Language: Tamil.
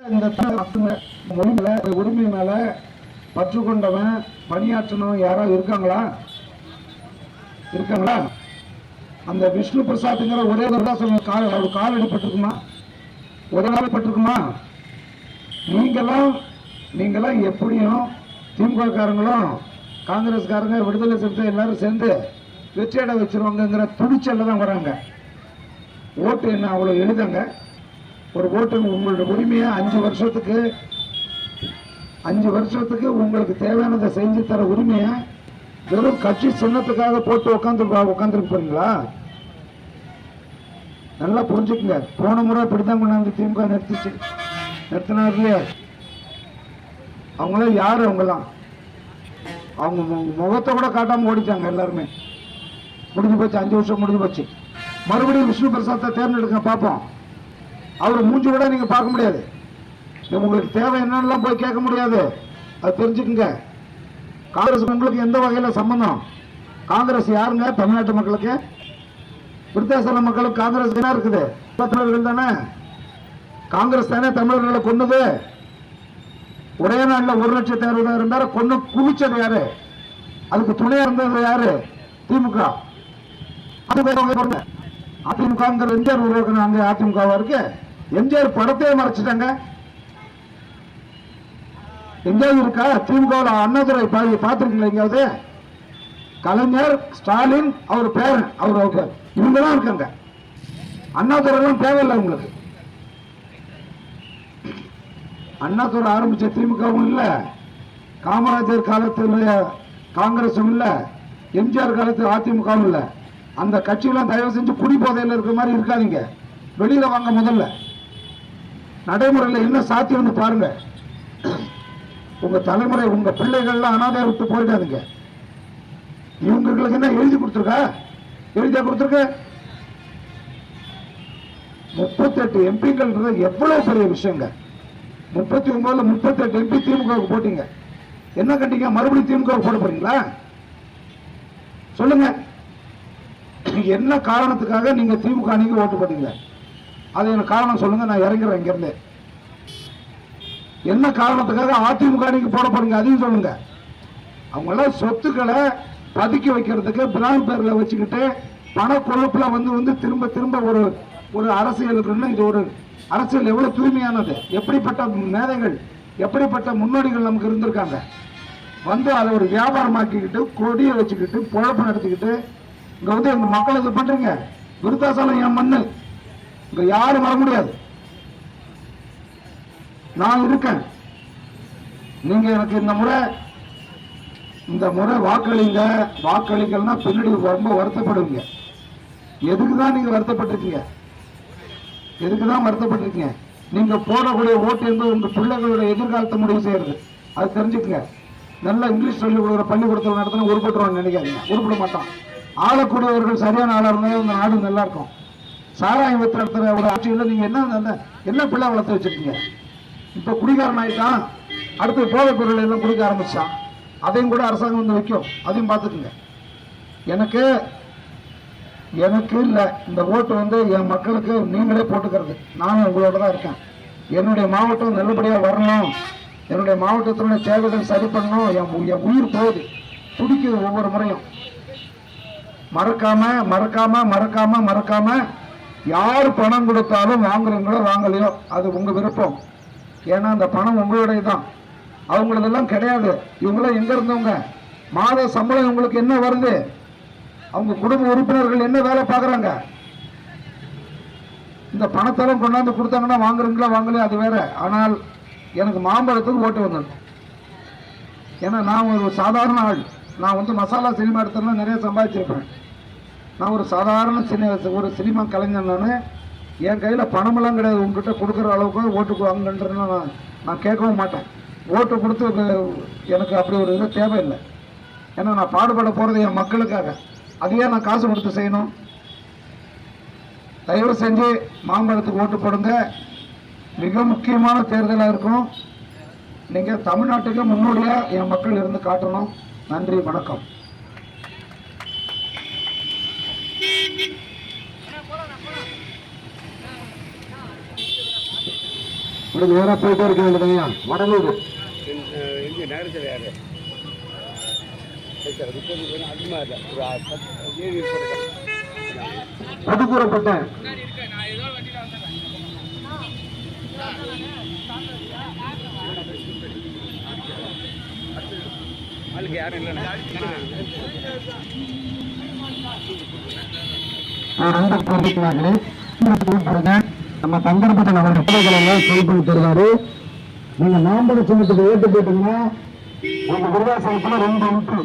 இந்த மொழி மேல உரிமை மேல பற்று கொண்டவன் பணியாற்றணும் யாராவது இருக்காங்களா? அந்த விஷ்ணு பிரசாத்ங்கிற ஒரே ஒரு கால் அடிபட்டிருக்குமா? ஒரு நாள் பட்டிருக்குமா? நீங்களாம் எப்படியும் திமுக காரங்களும் காங்கிரஸ்காரங்க விடுதலை சிறுத்தை எல்லாரும் சேர்ந்து வெற்றியடை வச்சிருவாங்கிற துணிச்சல்ல தான் வராங்க. ஓட்டு என்ன அவ்வளவு எழுதுங்க. ஒரு ஓட்டு உங்களோட உரிமையை 5 வருஷத்துக்கு உங்களுக்கு தேவையானதை செஞ்சு தர உரிமையை வெறும் கட்சி சின்னத்துக்காக போட்டு உட்காந்துருக்கு போறீங்களா? நல்லா புரிஞ்சுக்குங்க. போன முறை இப்படிதான் கொண்டாந்து திமுக நிறுத்தினார் இல்லையா? அவங்களாம் யாரு? அவங்க முகத்தை கூட காட்டாம ஓடிட்டாங்க. எல்லாருமே முடிஞ்சு போச்சு. 5 வருஷம் முடிஞ்சு போச்சு. மறுபடியும் விஷ்ணு பிரசாத்தை தேர்ந்தெடுக்க பார்ப்போம். அவர் மூஞ்சி கூட நீங்க பார்க்க முடியாது. உங்களுக்கு தேவை என்னன்னு போய் கேட்க முடியாது. அது தெரிஞ்சுக்குங்க. காங்கிரஸ் உங்களுக்கு எந்த வகையில சம்பந்தம்? காங்கிரஸ் யாருங்க? தமிழ்நாட்டு மக்களுக்கு, விருத்தாசல மக்களுக்கு காங்கிரஸ் என்ன இருக்குது? தமிழர்கள் தானே. காங்கிரஸ் தானே தமிழர்களை கொண்டது. ஒரே நாள்ல 1,60,60,000 பேரை கொண்டு குவிச்சது யாரு? அதுக்கு துணையா இருந்தது யாரு? திமுக. அதிமுக எம்ஜிஆர் உருவாக்குனாங்க. அதிமுக இருக்கு. எம்ஜிஆர் படத்தையே மறைச்சிட்டாங்க. எங்கேயாவது இருக்கா? திமுக அண்ணாதுரை பார்த்திருக்கீங்களா? எங்கேயாவது? கலைஞர், ஸ்டாலின், அவர் பேரன், அவர் இவங்க தான் இருக்காங்க. அண்ணாதுரை எல்லாம் தேவையில்லை உங்களுக்கு. அண்ணாதுரை ஆரம்பிச்ச திமுகவும் இல்ல, காமராஜர் காலத்தில் காங்கிரசும் இல்ல, எம்ஜிஆர் காலத்தில் அதிமுகவும் இல்ல. அந்த கட்சியெல்லாம் தயவு செஞ்சு குடிபோதையில் இருக்கிற மாதிரி இருக்காதீங்க. வெளியில வாங்க. முதல்ல நடைமுறையில் என்ன சாத்தியம்னு பாருங்க. உங்க தலைமுறை, உங்க பிள்ளைகள்லாம் அனாதை விட்டு போயிடாதீங்க. இவங்களுக்கு என்ன எழுதியா கொடுத்துருக்க? 38 எம்பிக்கள் எவ்வளவு பெரிய விஷயங்க. 39ல 38 எம்பி திமுகவுக்கு போட்டீங்க. என்ன கண்டிங்க? மறுபடியும் திமுக போட போறீங்களா? சொல்லுங்க. என்ன காரணத்துக்காக நீங்க திமுக அணிக்கு ஓட்டு போட்டீங்க? அது எனக்கு காரணம் சொல்லுங்க. நான் இறங்குறேன் இங்க இருந்து. என்ன காரணத்துக்காக அதிமுக அணிக்கு போட போறீங்க? அதையும் சொல்லுங்க. அவங்கள சொத்துக்களை பதுக்கி வைக்கிறதுக்கு பிராண்ட் பேர்ல வச்சுக்கிட்டு பண கொழுப்புல வந்து திரும்ப ஒரு அரசியல் இருக்குன்னா, இது ஒரு அரசியல் எவ்வளவு தூய்மையானது. எப்படிப்பட்ட மேதைகள், எப்படிப்பட்ட முன்னோடிகள் நமக்கு இருந்திருக்காங்க. அதை ஒரு வியாபாரமாக்கிக்கிட்டு கொடியை வச்சுக்கிட்டு பொழப்பு நடத்திக்கிட்டு இங்க எங்க மக்கள் இது பண்றீங்க. விருத்தாசலம் என் மண்ணு. இங்க யாரும் வர முடியாது. நான் இருக்கேன். நீங்க எனக்கு இந்த முறை வாக்களிங்க. வாக்களிக்கலன்னா பின்னாடி ரொம்ப வருத்தப்படுவீங்க. எதுக்குதான் நீங்க வருத்தப்பட்டிருக்கீங்க? நீங்க போடக்கூடிய ஓட்டு என்பது உங்க பிள்ளைகளுடைய எதிர்காலத்தை முடிவு செய்யறது. அது தெரிஞ்சுக்குங்க. நல்லா இங்கிலீஷ் சொல்லி கொடுக்குற பள்ளிக்கூடத்தில் நடத்தின உருப்பட்டுருவான்னு நினைக்காதீங்க. உருப்பிட மாட்டான். ஆளக்கூடியவர்கள் சரியான ஆளா இருந்தாலும் இந்த நாடு நல்லா இருக்கும். சாராயம் வித்திர ஒரு ஆட்சியில் நீங்க என்ன பிள்ளை வளர்த்து வச்சிருக்கீங்க? இப்ப குடிகாரன் ஆயிட்டான். அடுத்து போதைப் பொருள் எல்லாம் குடிக்க ஆரம்பிச்சான். அதையும் கூட அரசாங்கம் வந்து வைக்கும். அதையும் பார்த்துக்குங்க. எனக்கு இல்லை இந்த ஓட்டு என் மக்களுக்கு நீங்களே போட்டுக்கிறது. நானும் உங்களோட தான் இருக்கேன். என்னுடைய மாவட்டம் நல்லபடியாக வரணும். என்னுடைய மாவட்டத்தினுடைய தேவைகள் சரி பண்ணணும். என் உயிர் போகுது, துடிக்குது ஒவ்வொரு முறையும். மறக்காம யார் பணம் கொடுத்தாலும் வாங்குறீங்களோ வாங்கலையோ அது உங்க விருப்பம். ஏன்னா அந்த பணம் உங்களுடைய தான், அவங்களதெல்லாம் கிடையாது. இவங்களாம் எங்க இருந்தவங்க? மாத சம்பளம் உங்களுக்கு என்ன வருது? அவங்க குடும்ப உறுப்பினர்கள் என்ன வேலை பார்க்குறாங்க? இந்த பணத்தெல்லாம் கொண்டாந்து கொடுத்தாங்கன்னா வாங்குறீங்களா வாங்கலையோ அது வேற. ஆனால் எனக்கு மாம்பழத்துக்கு ஓட்டு வந்துடும். ஏன்னா நான் ஒரு சாதாரண ஆள். நான் மசாலா சினிமா எடுத்தோம்னா நிறைய சம்பாதிச்சிருப்பேன். நான் ஒரு சாதாரண ஒரு சினிமா கலைஞர். என் கையில் பணமெல்லாம் கிடையாது. உங்ககிட்ட கொடுக்குற அளவுக்கு ஓட்டுக்கு வாங்கன்றதுன்னா நான் கேட்கவும் மாட்டேன். ஓட்டு கொடுத்து எனக்கு அப்படி ஒரு இது தேவையில்லை. ஏன்னா நான் பாடுபட போகிறது என் மக்களுக்காக. அதையே நான் காசு கொடுத்து செய்யணும். தயவு செஞ்சு மாம்பழத்துக்கு ஓட்டு போடுங்க. மிக முக்கியமான தேர்தலாக இருக்கும். நீங்கள் தமிழ்நாட்டுக்கு முன்னோடியாக என் மக்கள் இருந்து காட்டணும். நன்றி, வணக்கம். அப்படி நேரா போயிட்டே இருக்க வேண்டியதையா வடலூர் இங்கே நகரத்தில் யார் புதுக்கூறப்பட்ட ஆளுக்கு யாரும் இல்லைண்ணா நம்ம சங்கரப்பட்ட நகர செயல்படுத்தி தருவாரு. நீங்க நாம்பட சின்னத்துக்கு ஓட்டு போட்டீங்கன்னா உங்க விருதாசனத்துல 2 இன்ட்ரு